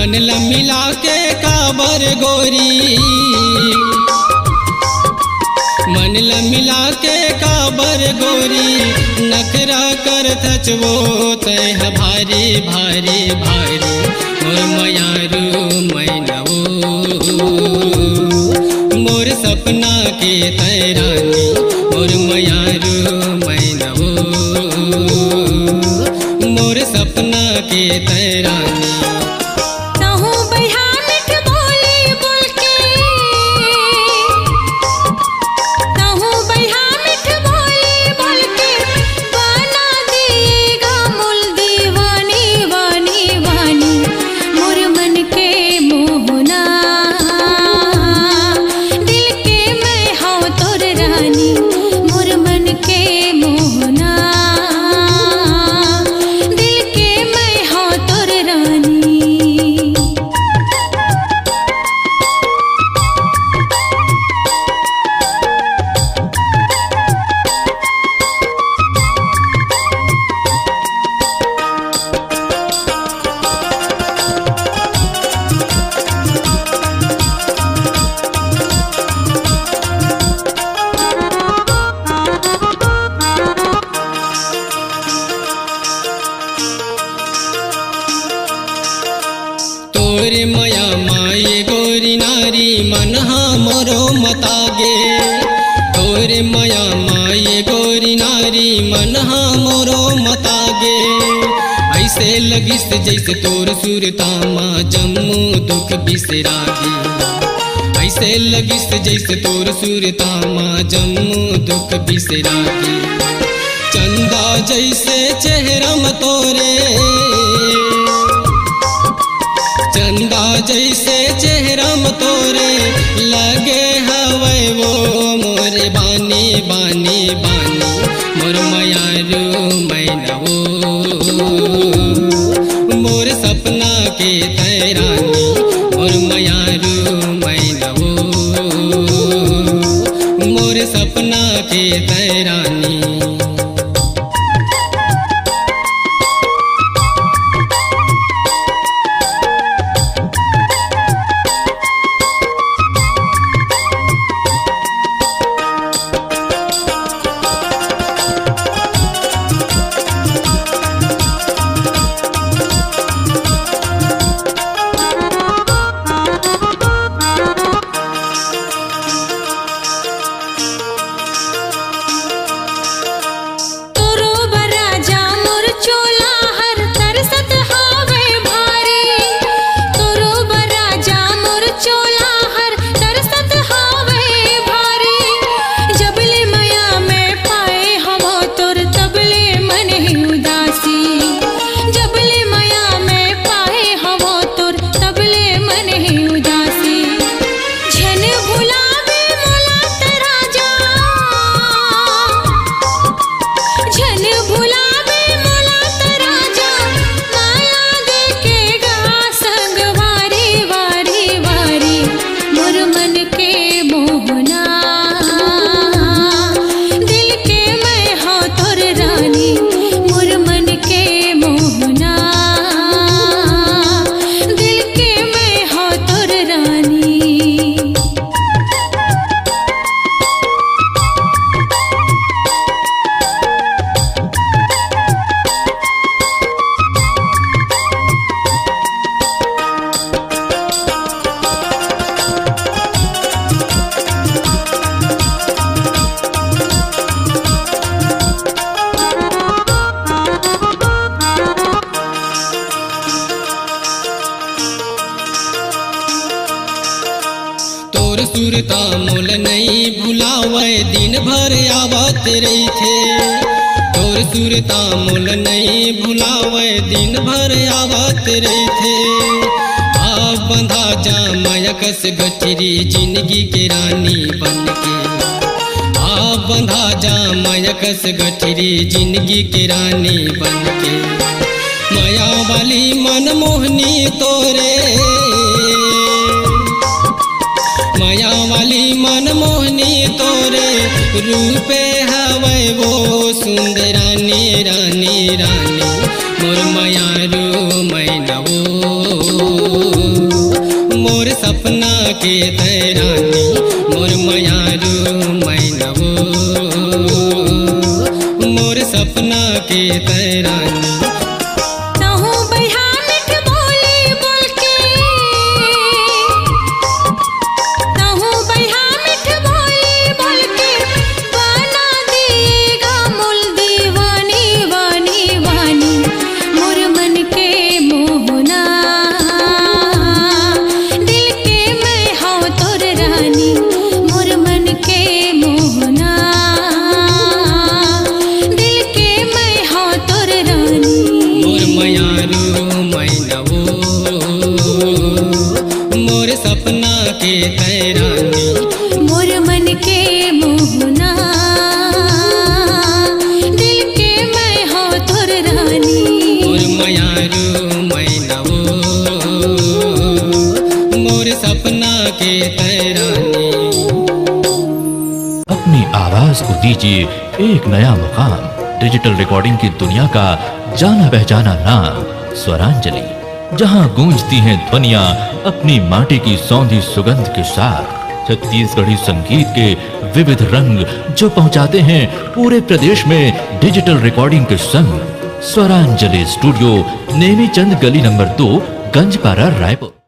मन मिला के काबर गोरी, मन मिला के काबर गोरी, नखरा कर थचवो तह भारी भारी भारी, मोर मयारू मैनवो मोर सपना के तैरानी, मोर मयारू मैनवो मोर सपना के तैरानी। तोरे मया माये गोरी नारी मन मोरो मतागे, तोरे मया माये गोरी नारी मन मोरो मतागे, ऐसे लगिस जैसे तोर सुरतामा जम्मू दुख बिसरागे, ऐसे लगिस जैसे तोर सुरतामा जम्मू दुख बिसरागे, चंदा जैसे चेहरा में तोरे, चंदा जैसे चेहरा में तोरे, लगे हवे वो मोरे बानी बानी बानी, मोर मयारू मैनवो मोर सपना के तैरानी, मोर मयारू मैनवो मोर सपना के तैरानी। सुरता मोल नहीं भुलावे दिन भर आवत रही थे, तोर सुरता मोल नहीं भुलावे दिन भर आवत रही थे, आप बंधा जा मयकस गठरी जिंदगी के रानी बनके, आप बंधा जा मयकस गठरी जिंदगी के रानी बनके, माया वाली मनमोहनी तोरे, माया वाली मनमोहनी तोरे, रूपे हवे वो सुंदर रानी रानी रानी, मोर मयारू मैनवो के तैरानी मोर मयारू मैनवो मोर सपना के तैरानी मोर सपना के तैरानी मोर मन के मोहना दिल के मैं हो तोर रानी मोर मयारू मैनवो मोर सपना के तैरानी। अपनी आवाज को दीजिए एक नया मुकाम। डिजिटल रिकॉर्डिंग की दुनिया का जाना पहचाना नाम स्वरांजलि, जहां गूंजती हैं ध्वनियां अपनी माटी की सौंधी सुगंध के साथ। छत्तीसगढ़ी संगीत के विविध रंग जो पहुंचाते हैं पूरे प्रदेश में डिजिटल रिकॉर्डिंग के संग। स्वरांजलि स्टूडियो, नेमीचंद गली नंबर 2, गंजपारा, रायपुर।